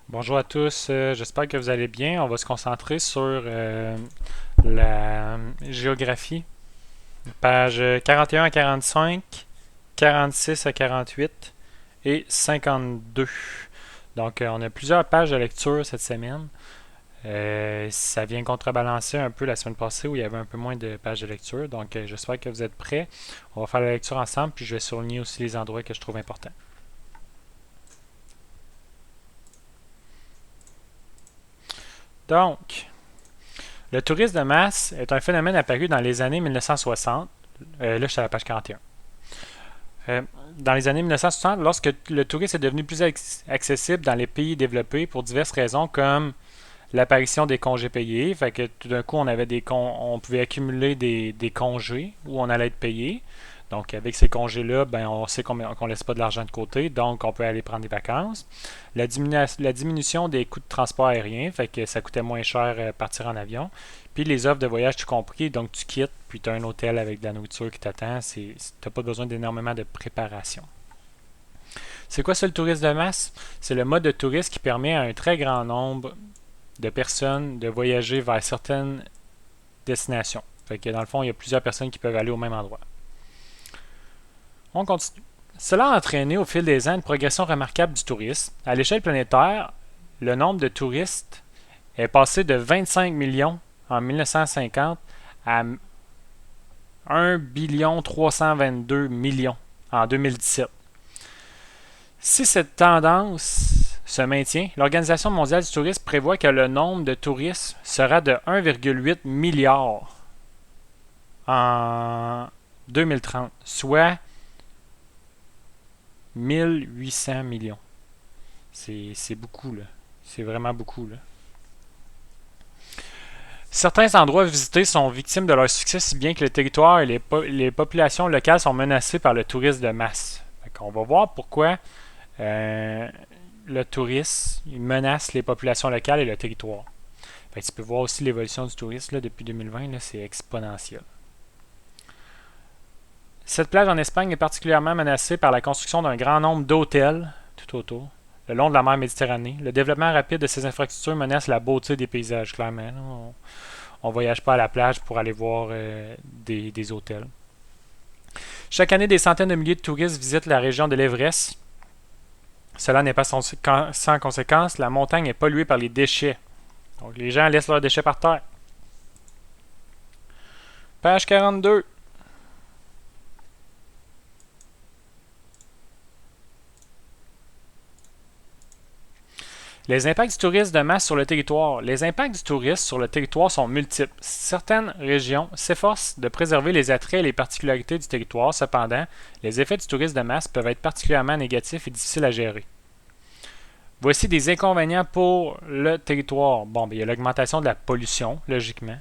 Bonjour à tous, j'espère que vous allez bien. On va se concentrer sur la géographie, page 41 à 45, 46 à 48 et 52. Donc, on a plusieurs pages de lecture cette semaine. Ça vient contrebalancer un peu la semaine passée où il y avait un peu moins de pages de lecture. Donc, j'espère que vous êtes prêts. On va faire la lecture ensemble, puis je vais souligner aussi les endroits que je trouve importants. Donc, le tourisme de masse est un phénomène apparu dans les années 1960. Là, je suis à la page 41. Dans les années 1960, lorsque le tourisme est devenu plus accessible dans les pays développés pour diverses raisons, comme l'apparition des congés payés, fait que tout d'un coup, on pouvait accumuler des congés où on allait être payé. Donc, avec ces congés-là, ben, on sait qu'on ne laisse pas de l'argent de côté, donc on peut aller prendre des vacances. La diminution des coûts de transport aérien, fait que ça coûtait moins cher partir en avion. Puis les offres de voyage tout compris, donc tu quittes, puis tu as un hôtel avec de la nourriture qui t'attend. Tu n'as pas besoin d'énormément de préparation. C'est quoi ça le tourisme de masse? C'est le mode de tourisme qui permet à un très grand nombre de personnes de voyager vers certaines destinations. Fait que dans le fond, il y a plusieurs personnes qui peuvent aller au même endroit. On continue. Cela a entraîné au fil des ans une progression remarquable du tourisme. À l'échelle planétaire, le nombre de touristes est passé de 25 millions en 1950 à 1 322 millions en 2017. Si cette tendance se maintient, l'Organisation mondiale du tourisme prévoit que le nombre de touristes sera de 1,8 milliard en 2030, soit 1800 millions. C'est beaucoup, là. C'est vraiment beaucoup, là. Certains endroits visités sont victimes de leur succès, si bien que le territoire et les populations locales sont menacées par le tourisme de masse. On va voir pourquoi le tourisme menace les populations locales et le territoire. Tu peux voir aussi l'évolution du tourisme là, depuis 2020, c'est exponentiel. Cette plage en Espagne est particulièrement menacée par la construction d'un grand nombre d'hôtels tout autour, le long de la mer Méditerranée. Le développement rapide de ces infrastructures menace la beauté des paysages, clairement. On ne voyage pas à la plage pour aller voir des hôtels. Chaque année, des centaines de milliers de touristes visitent la région de l'Everest. Cela n'est pas sans conséquence. La montagne est polluée par les déchets. Donc, les gens laissent leurs déchets par terre. Page 42. Les impacts du tourisme de masse sur le territoire. Les impacts du tourisme sur le territoire sont multiples. Certaines régions s'efforcent de préserver les attraits et les particularités du territoire. Cependant, les effets du tourisme de masse peuvent être particulièrement négatifs et difficiles à gérer. Voici des inconvénients pour le territoire. Bon, il y a l'augmentation de la pollution, logiquement.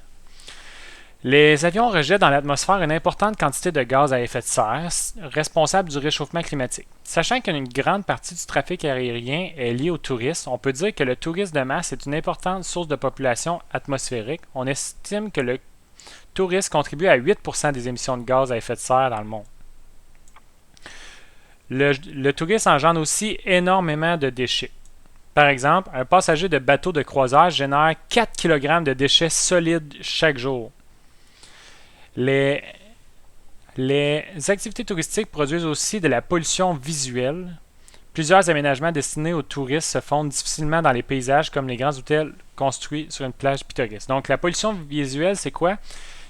Les avions rejettent dans l'atmosphère une importante quantité de gaz à effet de serre, responsable du réchauffement climatique. Sachant qu'une grande partie du trafic aérien est liée au tourisme, on peut dire que le tourisme de masse est une importante source de population atmosphérique. On estime que le tourisme contribue à 8% des émissions de gaz à effet de serre dans le monde. Le tourisme engendre aussi énormément de déchets. Par exemple, un passager de bateau de croisière génère 4 kg de déchets solides chaque jour. Les activités touristiques produisent aussi de la pollution visuelle. Plusieurs aménagements destinés aux touristes se fondent difficilement dans les paysages, comme les grands hôtels construits sur une plage pittoresque. Donc, la pollution visuelle, c'est quoi?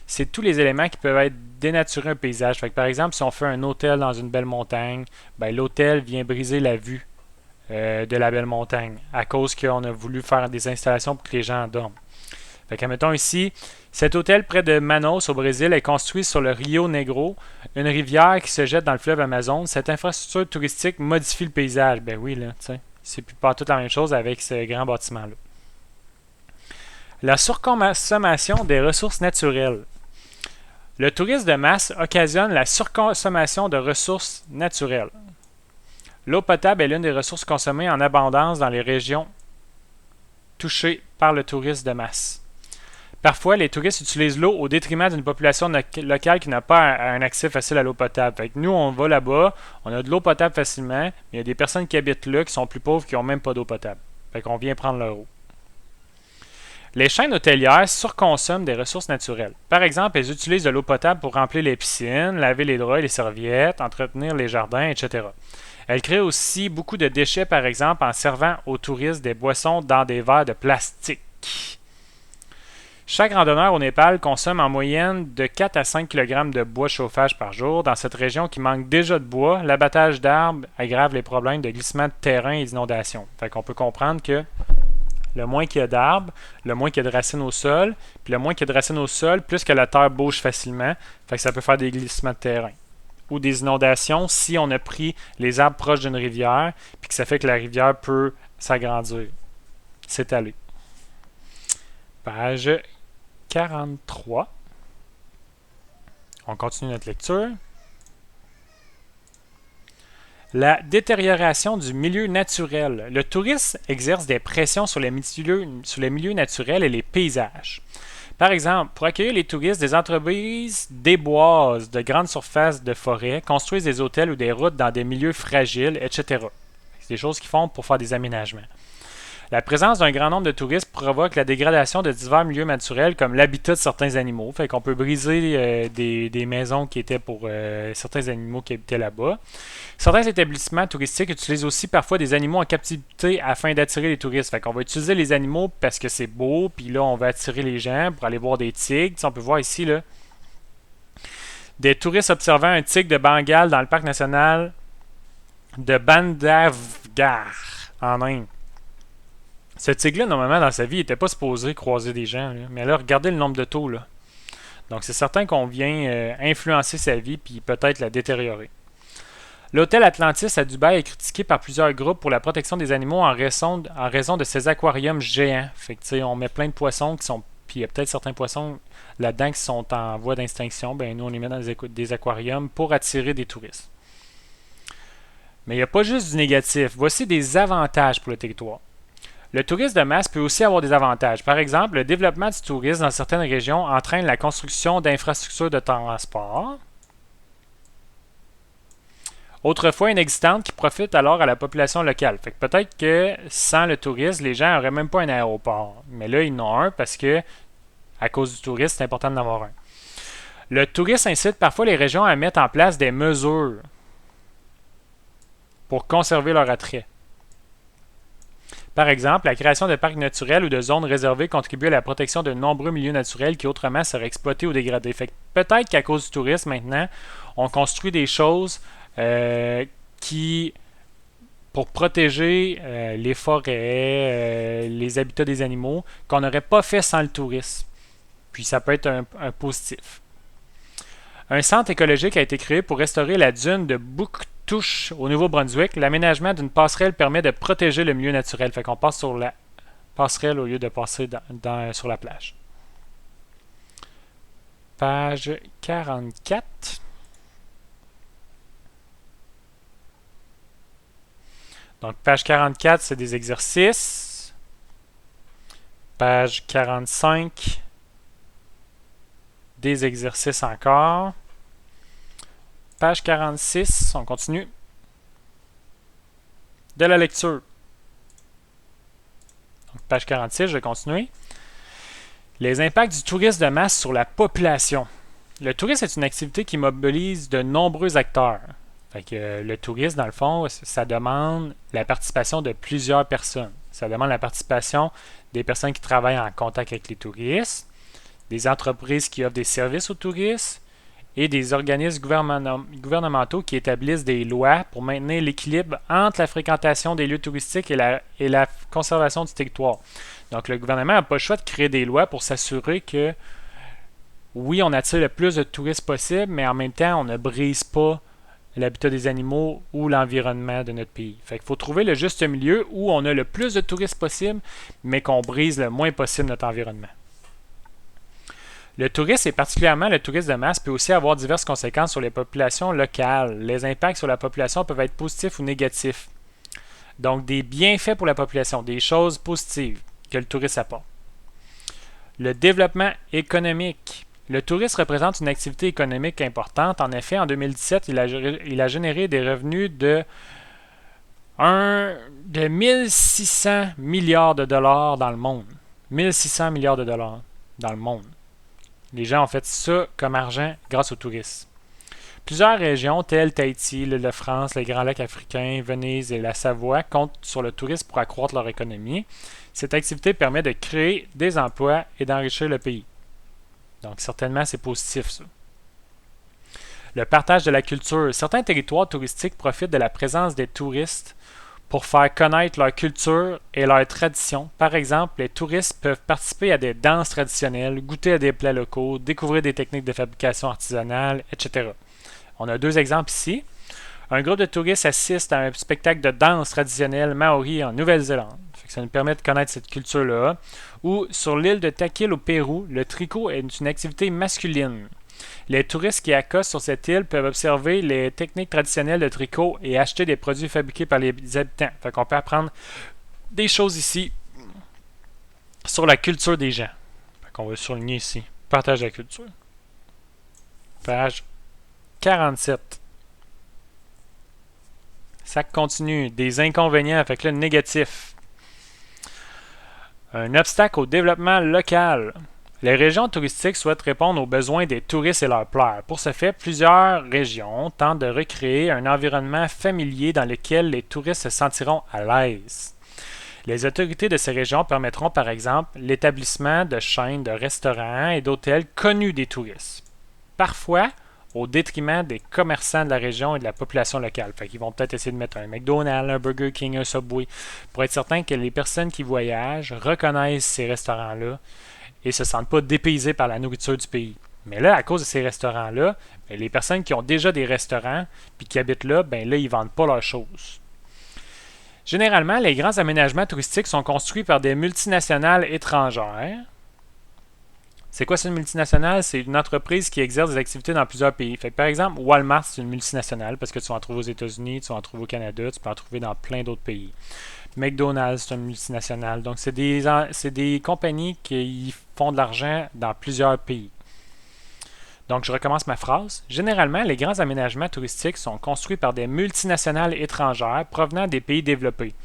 C'est tous les éléments qui peuvent être dénaturer un paysage. Fait que, par exemple, si on fait un hôtel dans une belle montagne, ben, l'hôtel vient briser la vue de la belle montagne à cause qu'on a voulu faire des installations pour que les gens dorment. Fait que, mettons ici, cet hôtel près de Manaus au Brésil est construit sur le Rio Negro, une rivière qui se jette dans le fleuve Amazon. Cette infrastructure touristique modifie le paysage. Ben oui, là, tu sais, c'est pas toute la même chose avec ce grand bâtiment-là. La surconsommation des ressources naturelles. Le tourisme de masse occasionne la surconsommation de ressources naturelles. L'eau potable est l'une des ressources consommées en abondance dans les régions touchées par le tourisme de masse. Parfois, les touristes utilisent l'eau au détriment d'une population locale qui n'a pas un accès facile à l'eau potable. Fait que nous, on va là-bas, on a de l'eau potable facilement, mais il y a des personnes qui habitent là qui sont plus pauvres qui n'ont même pas d'eau potable. Fait qu'on vient prendre leur eau. Les chaînes hôtelières surconsomment des ressources naturelles. Par exemple, elles utilisent de l'eau potable pour remplir les piscines, laver les draps et les serviettes, entretenir les jardins, etc. Elles créent aussi beaucoup de déchets, par exemple, en servant aux touristes des boissons dans des verres de plastique. Chaque randonneur au Népal consomme en moyenne de 4 à 5 kg de bois de chauffage par jour. Dans cette région qui manque déjà de bois, l'abattage d'arbres aggrave les problèmes de glissement de terrain et d'inondation. Fait qu'on peut comprendre que le moins qu'il y a d'arbres, le moins qu'il y a de racines au sol, puis le moins qu'il y a de racines au sol, plus que la terre bouge facilement, fait que ça peut faire des glissements de terrain. Ou des inondations si on a pris les arbres proches d'une rivière, puis que ça fait que la rivière peut s'agrandir, s'étaler. Page 43. On continue notre lecture. La détérioration du milieu naturel. Le tourisme exerce des pressions sur les milieux naturels et les paysages. Par exemple, pour accueillir les touristes, des entreprises déboisent de grandes surfaces de forêt, construisent des hôtels ou des routes dans des milieux fragiles, etc. C'est des choses qu'ils font pour faire des aménagements. La présence d'un grand nombre de touristes provoque la dégradation de divers milieux naturels comme l'habitat de certains animaux. Fait qu'on peut briser des maisons qui étaient pour certains animaux qui habitaient là-bas. Certains établissements touristiques utilisent aussi parfois des animaux en captivité afin d'attirer les touristes. Fait qu'on va utiliser les animaux parce que c'est beau, puis là on va attirer les gens pour aller voir des tigres. T'sais, on peut voir ici là, des touristes observant un tigre de Bengale dans le parc national de Bandhavgarh en Inde. Ce tigre-là, normalement, dans sa vie, il n'était pas supposé croiser des gens. Là. Mais là, regardez le nombre de taux. Là. Donc, c'est certain qu'on vient influencer sa vie puis peut-être la détériorer. L'hôtel Atlantis à Dubaï est critiqué par plusieurs groupes pour la protection des animaux en raison de ses aquariums géants. Fait que, tu sais, on met plein de poissons qui sont... Puis il y a peut-être certains poissons là-dedans qui sont en voie d'extinction. Ben, nous, on les met dans des aquariums pour attirer des touristes. Mais il n'y a pas juste du négatif. Voici des avantages pour le territoire. Le tourisme de masse peut aussi avoir des avantages. Par exemple, le développement du tourisme dans certaines régions entraîne la construction d'infrastructures de transport, autrefois inexistantes, qui profitent alors à la population locale. Fait que peut-être que sans le tourisme, les gens n'auraient même pas un aéroport. Mais là, ils en ont un parce que, à cause du tourisme, c'est important d'en avoir un. Le tourisme incite parfois les régions à mettre en place des mesures pour conserver leur attrait. Par exemple, la création de parcs naturels ou de zones réservées contribue à la protection de nombreux milieux naturels qui autrement seraient exploités ou dégradés. Fait que peut-être qu'à cause du tourisme, maintenant, on construit des choses qui, pour protéger les forêts, les habitats des animaux, qu'on n'aurait pas fait sans le tourisme. Puis ça peut être un positif. Un centre écologique a été créé pour restaurer la dune de Bouctouche au Nouveau-Brunswick. L'aménagement d'une passerelle permet de protéger le milieu naturel. Fait qu'on passe sur la passerelle au lieu de passer sur la plage. Page 44. Donc, page 44, c'est des exercices. Page 45, des exercices encore. Page 46, on continue. De la lecture. Donc, page 46, je vais continuer. Les impacts du tourisme de masse sur la population. Le tourisme est une activité qui mobilise de nombreux acteurs. Fait que le tourisme, dans le fond, ça demande la participation de plusieurs personnes. Ça demande la participation des personnes qui travaillent en contact avec les touristes, des entreprises qui offrent des services aux touristes et des organismes gouvernementaux qui établissent des lois pour maintenir l'équilibre entre la fréquentation des lieux touristiques et la conservation du territoire. Donc, le gouvernement n'a pas le choix de créer des lois pour s'assurer que, oui, on attire le plus de touristes possible, mais en même temps, on ne brise pas l'habitat des animaux ou l'environnement de notre pays. Fait qu'il faut trouver le juste milieu où on a le plus de touristes possible, mais qu'on brise le moins possible notre environnement. Le tourisme, et particulièrement le tourisme de masse, peut aussi avoir diverses conséquences sur les populations locales. Les impacts sur la population peuvent être positifs ou négatifs. Donc, des bienfaits pour la population, des choses positives que le tourisme apporte. Le développement économique. Le tourisme représente une activité économique importante. En effet, en 2017, il a généré des revenus de Un de 1600 milliards de dollars dans le monde. 1600 milliards de dollars dans le monde. Les gens ont fait ça comme argent grâce aux touristes. Plusieurs régions telles Tahiti, l'île de France, les Grands Lacs africains, Venise et la Savoie comptent sur le tourisme pour accroître leur économie. Cette activité permet de créer des emplois et d'enrichir le pays. Donc certainement c'est positif ça. Le partage de la culture. Certains territoires touristiques profitent de la présence des touristes pour faire connaître leur culture et leurs traditions. Par exemple, les touristes peuvent participer à des danses traditionnelles, goûter à des plats locaux, découvrir des techniques de fabrication artisanale, etc. On a deux exemples ici. Un groupe de touristes assiste à un spectacle de danse traditionnelle maori en Nouvelle-Zélande. Ça nous permet de connaître cette culture-là. Ou sur l'île de Takil au Pérou, le tricot est une activité masculine. Les touristes qui accostent sur cette île peuvent observer les techniques traditionnelles de tricot et acheter des produits fabriqués par les habitants. Fait qu'on peut apprendre des choses ici sur la culture des gens. Fait qu'on va souligner ici. Partage de la culture. Page 47. Ça continue. Des inconvénients avec le négatif. Un obstacle au développement local. Les régions touristiques souhaitent répondre aux besoins des touristes et leur plaire. Pour ce fait, plusieurs régions tentent de recréer un environnement familier dans lequel les touristes se sentiront à l'aise. Les autorités de ces régions permettront par exemple l'établissement de chaînes de restaurants et d'hôtels connus des touristes. Parfois, au détriment des commerçants de la région et de la population locale. Fait qu'ils vont peut-être essayer de mettre un McDonald's, un Burger King, un Subway, pour être certain que les personnes qui voyagent reconnaissent ces restaurants-là et ne se sentent pas dépaysés par la nourriture du pays. Mais là, à cause de ces restaurants-là, les personnes qui ont déjà des restaurants et qui habitent là, là, ils ne vendent pas leurs choses. Généralement, les grands aménagements touristiques sont construits par des multinationales étrangères. C'est quoi cette multinationale? C'est une entreprise qui exerce des activités dans plusieurs pays. Fait que, par exemple, Walmart, c'est une multinationale parce que tu vas en trouver aux États-Unis, tu vas en trouver au Canada, tu peux en trouver dans plein d'autres pays. McDonald's, c'est une multinationale. Donc, c'est des compagnies qui font de l'argent dans plusieurs pays. Donc, je recommence ma phrase. Généralement, les grands aménagements touristiques sont construits par des multinationales étrangères provenant des pays développés.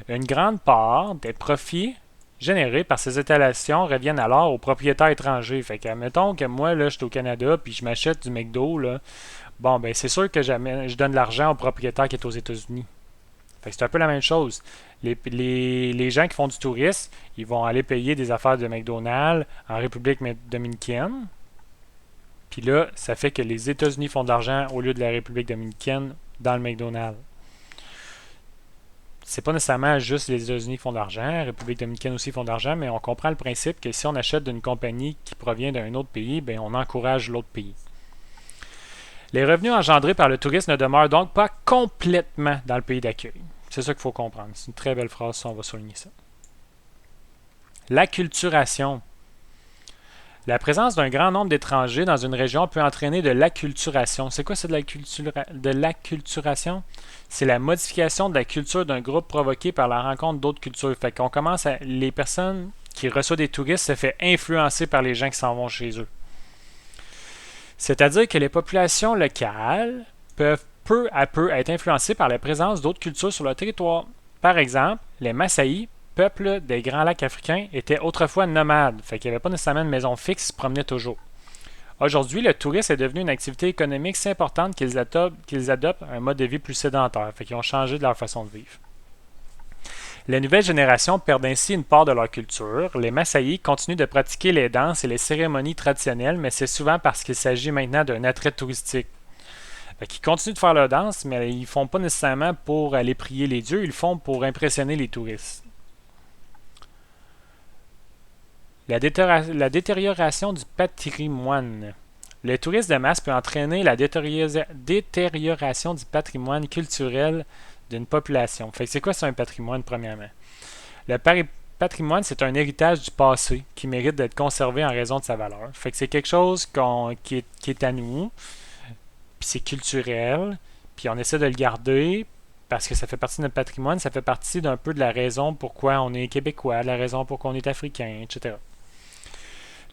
Une grande part des profits générés par ces installations reviennent alors aux propriétaires étrangers. Fait que, mettons que moi, là, je suis au Canada puis je m'achète du McDo, là, c'est sûr que je donne de l'argent au propriétaire qui est aux États-Unis. Fait que c'est un peu la même chose. Les gens qui font du tourisme, ils vont aller payer des affaires de McDonald's en République dominicaine. Puis là, ça fait que les États-Unis font de l'argent au lieu de la République dominicaine dans le McDonald's. C'est pas nécessairement juste les États-Unis qui font de l'argent, la République dominicaine aussi font de l'argent, mais on comprend le principe que si on achète d'une compagnie qui provient d'un autre pays, on encourage l'autre pays. Les revenus engendrés par le tourisme ne demeurent donc pas complètement dans le pays d'accueil. C'est ça qu'il faut comprendre. C'est une très belle phrase, ça, on va souligner ça. L'acculturation. La présence d'un grand nombre d'étrangers dans une région peut entraîner de l'acculturation. C'est quoi ça de l'acculturation? C'est la modification de la culture d'un groupe provoquée par la rencontre d'autres cultures. Fait qu'on commence à... Les personnes qui reçoivent des touristes se font influencer par les gens qui s'en vont chez eux. C'est-à-dire que les populations locales peuvent peu à peu être influencées par la présence d'autres cultures sur leur territoire. Par exemple, les Massaïs, peuple des Grands Lacs africains, étaient autrefois nomades, fait qu'il n'y avait pas nécessairement de maison fixe, ils se promenaient toujours. Aujourd'hui, le tourisme est devenu une activité économique si importante qu'ils adoptent un mode de vie plus sédentaire, fait qu'ils ont changé de leur façon de vivre. Les nouvelles générations perdent ainsi une part de leur culture. Les Massaïs continuent de pratiquer les danses et les cérémonies traditionnelles, mais c'est souvent parce qu'il s'agit maintenant d'un attrait touristique. Ils continuent de faire leur danse, mais ils ne font pas nécessairement pour aller prier les dieux, ils le font pour impressionner les touristes. La détérioration du patrimoine. Le tourisme de masse peut entraîner la détérioration du patrimoine culturel d'une population. Fait que c'est quoi ça un patrimoine, premièrement? Le patrimoine, c'est un héritage du passé qui mérite d'être conservé en raison de sa valeur. Fait que c'est quelque chose qui est à nous, puis c'est culturel, puis on essaie de le garder parce que ça fait partie de notre patrimoine, ça fait partie d'un peu de la raison pourquoi on est québécois, de la raison pourquoi on est africain, etc.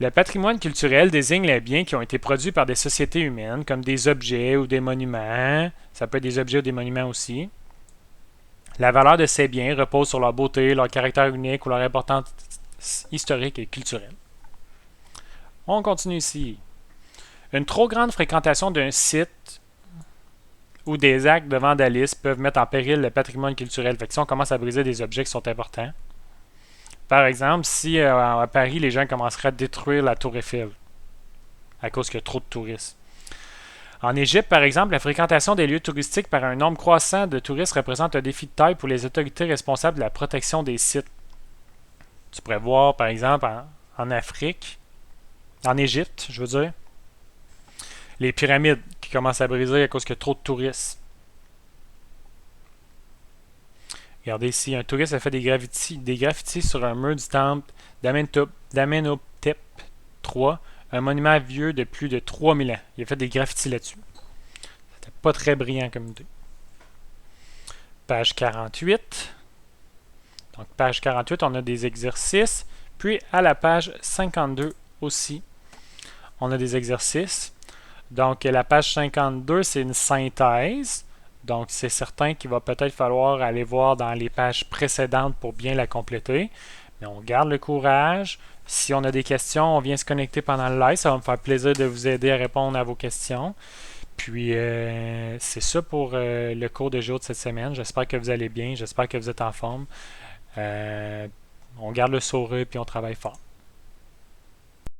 Le patrimoine culturel désigne les biens qui ont été produits par des sociétés humaines, comme des objets ou des monuments. Ça peut être des objets ou des monuments aussi. La valeur de ces biens repose sur leur beauté, leur caractère unique ou leur importance historique et culturelle. On continue ici. Une trop grande fréquentation d'un site ou des actes de vandalisme peuvent mettre en péril le patrimoine culturel. Fait que si on commence à briser des objets qui sont importants, par exemple, si à Paris, les gens commenceraient à détruire la tour Eiffel à cause qu'il y a trop de touristes. En Égypte, par exemple, la fréquentation des lieux touristiques par un nombre croissant de touristes représente un défi de taille pour les autorités responsables de la protection des sites. Tu pourrais voir, par exemple, en Afrique, en Égypte, je veux dire, les pyramides qui commencent à briser à cause qu'il y a trop de touristes. Regardez ici, un touriste a fait des graffitis sur un mur du temple d'Amenhotep III, un monument vieux de plus de 3000 ans. Il a fait des graffitis là-dessus. C'était pas très brillant comme idée. Page 48. Donc, page 48, on a des exercices. Puis, à la page 52 aussi, on a des exercices. Donc, la page 52, c'est une synthèse. Donc, c'est certain qu'il va peut-être falloir aller voir dans les pages précédentes pour bien la compléter. Mais on garde le courage. Si on a des questions, on vient se connecter pendant le live. Ça va me faire plaisir de vous aider à répondre à vos questions. Puis, c'est ça pour le cours de géo de cette semaine. J'espère que vous allez bien. J'espère que vous êtes en forme. On garde le sourire puis on travaille fort.